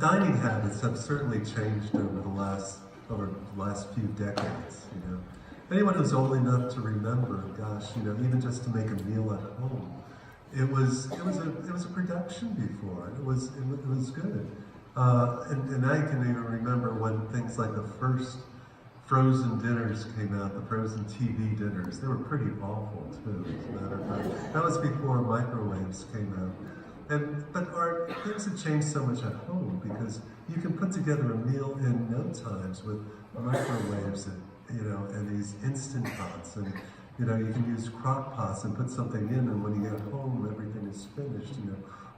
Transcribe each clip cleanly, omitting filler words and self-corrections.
dining habits have certainly changed over the last few decades. Anyone who's old enough to remember, gosh, even just to make a meal at home, it was a production before. It was good. And I can even remember when things like the first frozen dinners came out, the frozen TV dinners. They were pretty awful too, as a matter of fact. That was before microwaves came out. But things have changed so much at home because you can put together a meal in no times with microwaves and these instant pots, and you can use crock pots and put something in, and when you get home everything is finished.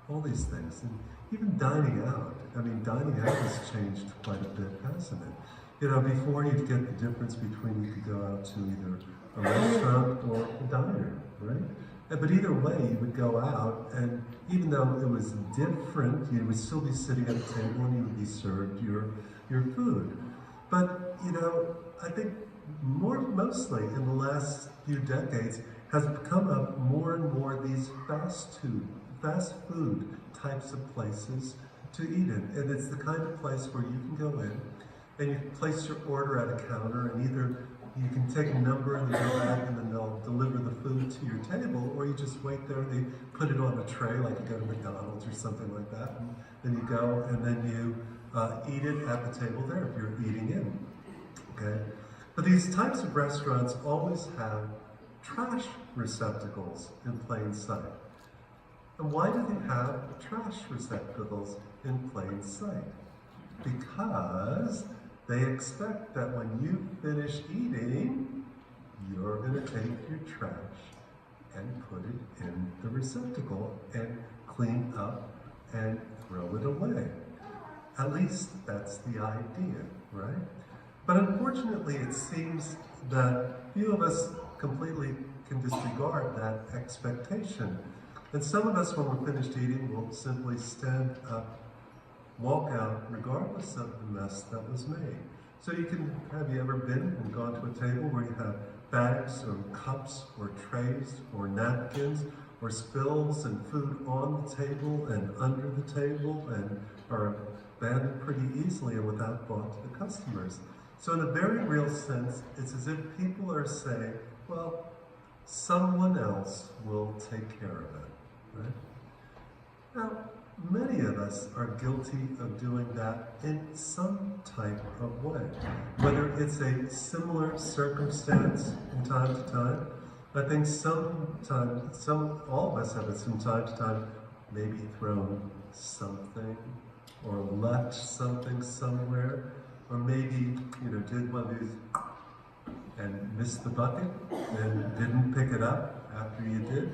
All these things, and even dining out. I mean, dining out has changed quite a bit, hasn't it? Before you'd get the difference between you could go out to either a restaurant or a diner, right? But either way, you would go out, and even though it was different, you would still be sitting at a table and you would be served your food. But, I think mostly in the last few decades has come up more and more these fast food types of places to eat in. And it's the kind of place where you can go in and you place your order at a counter, and either you can take a number and you go back and then they'll deliver the food to your table, or you just wait there and they put it on a tray like you go to McDonald's or something like that. And then you go and then you eat it at the table there if you're eating in. Okay? But these types of restaurants always have trash receptacles in plain sight. And why do they have trash receptacles in plain sight? Because they expect that when you finish eating, you're going to take your trash and put it in the receptacle and clean up and throw it away. At least that's the idea, right? But unfortunately, it seems that few of us completely can disregard that expectation. And some of us, when we're finished eating, will simply stand up, walk out, regardless of the mess that was made. So have you ever been and gone to a table where you have bags or cups or trays or napkins or spills and food on the table and under the table and are abandoned pretty easily and without thought to the customers? So in a very real sense, it's as if people are saying, well, someone else will take care of it, right? Now, many of us are guilty of doing that in some type of way. Whether it's a similar circumstance from time to time, I think all of us have it from time to time, maybe thrown something or left something somewhere, or maybe, did one of these and missed the bucket and didn't pick it up after you did.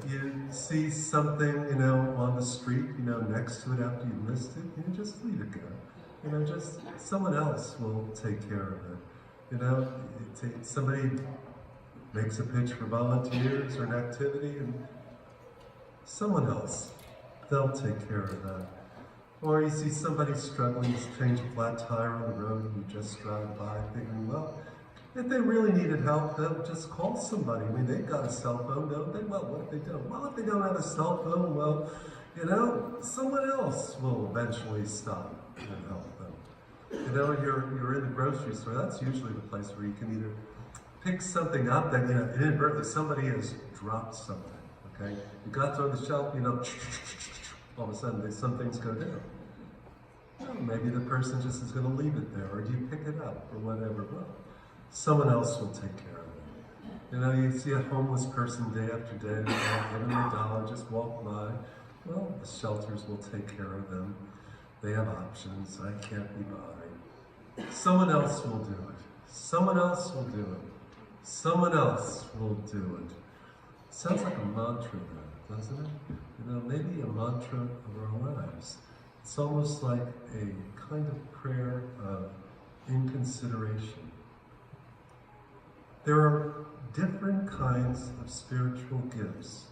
You see something, on the street, next to it after you missed it, just leave it go. Just someone else will take care of it. Somebody makes a pitch for volunteers or an activity, and someone else, they'll take care of that. Or you see somebody struggling to change a flat tire on the road and you just drive by thinking, well, if they really needed help, they'll just call somebody. I mean, they've got a cell phone, don't they? Well, what if they don't? Well, if they don't have a cell phone, well, someone else will eventually stop and help them. You're in the grocery store. That's usually the place where you can either pick something up that, inadvertently somebody has dropped something, okay? You got to on the shelf, all of a sudden some things go down. Well, maybe the person just is going to leave it there, or do you pick it up, or whatever. Well, someone else will take care of it. You see a homeless person day after day, give them a dollar, just walk by. Well, the shelters will take care of them. They have options. I can't be bothered. Someone else will do it. Someone else will do it. Someone else will do it. Sounds like a mantra though, doesn't it? Maybe a mantra of our lives. It's almost like a kind of prayer of inconsideration. There are different kinds of spiritual gifts.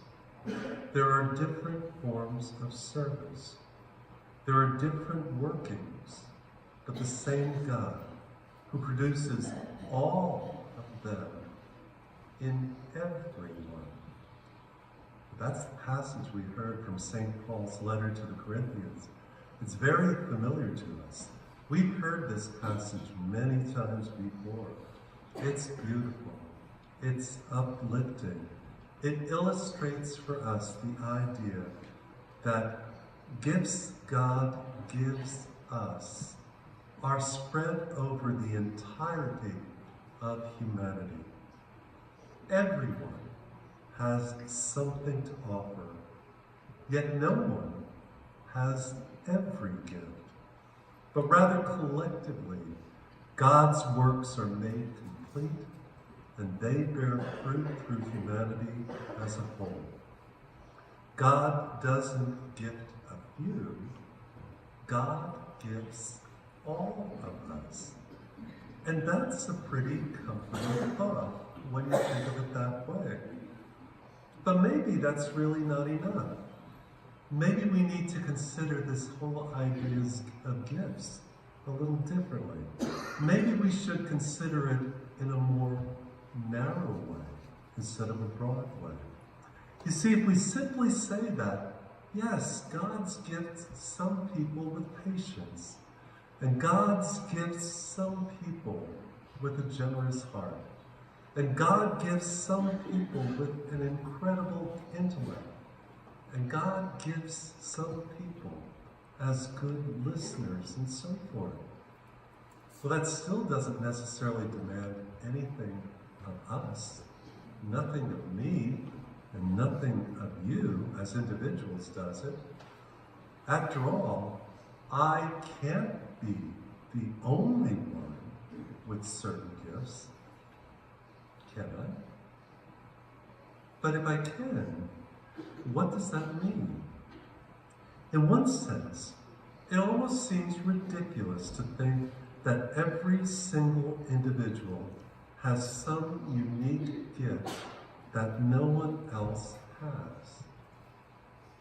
There are different forms of service. There are different workings, but the same God who produces all of them in everyone. That's the passage we heard from St. Paul's letter to the Corinthians. It's very familiar to us. We've heard this passage many times before. It's beautiful. It's uplifting. It illustrates for us the idea that gifts God gives us are spread over the entirety of humanity. Everyone has something to offer, yet no one has every gift, but rather collectively, God's works are made complete and they bear fruit through humanity as a whole. God doesn't gift a few, God gives all of us. And that's a pretty comforting thought when you think of it that way. But maybe that's really not enough. Maybe we need to consider this whole idea of gifts a little differently. Maybe we should consider it in a more narrow way instead of a broad way. You see, if we simply say that, yes, God's gifts some people with patience, and God's gifts some people with a generous heart, and God gives some people with an incredible intellect, and God gives some people as good listeners and so forth. Well, that still doesn't necessarily demand anything of us, nothing of me, and nothing of you as individuals, does it? After all, I can't be the only one with certain gifts, can I? But if I can, what does that mean? In one sense, it almost seems ridiculous to think that every single individual has some unique gift that no one else has.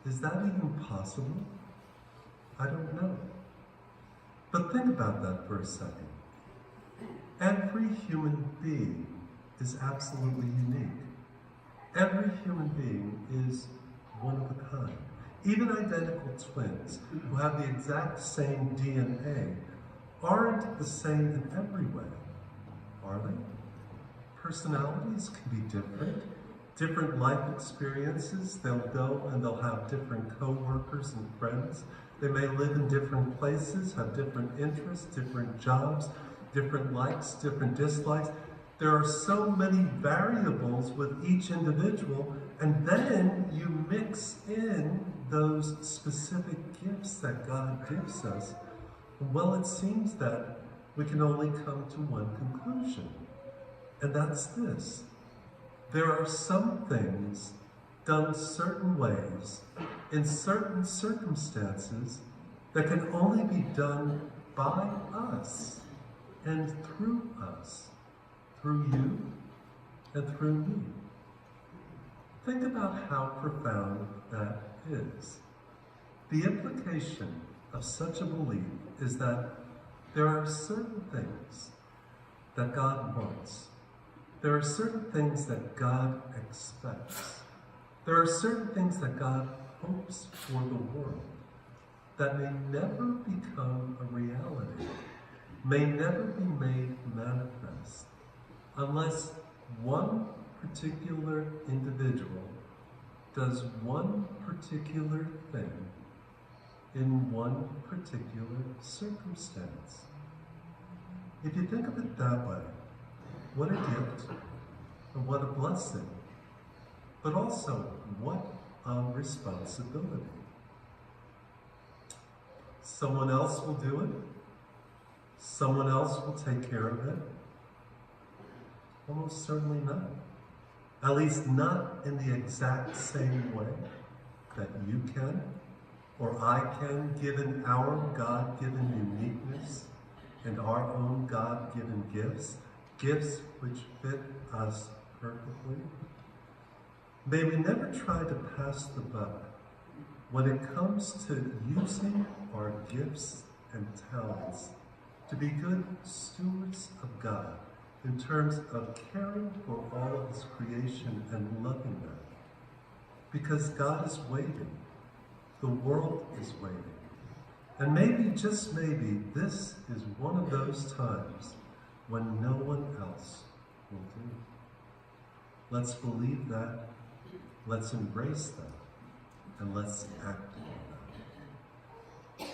Is that even possible? I don't know. But think about that for a second. Every human being is absolutely unique. Every human being is one of a kind. Even identical twins who have the exact same DNA aren't the same in every way, are they? Personalities can be different. Different life experiences. They'll go and they'll have different co-workers and friends. They may live in different places, have different interests, different jobs, different likes, different dislikes. There are so many variables with each individual, and then you mix in those specific gifts that God gives us. Well, it seems that we can only come to one conclusion, and that's this. There are some things done certain ways, in certain circumstances, that can only be done by us and through us, through you and through me. Think about how profound that is. The implication of such a belief is that there are certain things that God wants. There are certain things that God expects. There are certain things that God hopes for the world that may never become a reality, may never be made manifest, unless one particular individual does one particular thing in one particular circumstance. If you think of it that way, what a gift and what a blessing, but also what a responsibility. Someone else will do it. Someone else will take care of it. Almost certainly not. At least not in the exact same way that you can or I can, given our God-given uniqueness and our own God-given gifts, gifts which fit us perfectly. May we never try to pass the buck when it comes to using our gifts and talents to be good stewards of God in terms of caring for all of His creation and loving them. because God is waiting. The world is waiting. And maybe, just maybe, this is one of those times when no one else will do. Let's believe that, let's embrace that, and let's act on that.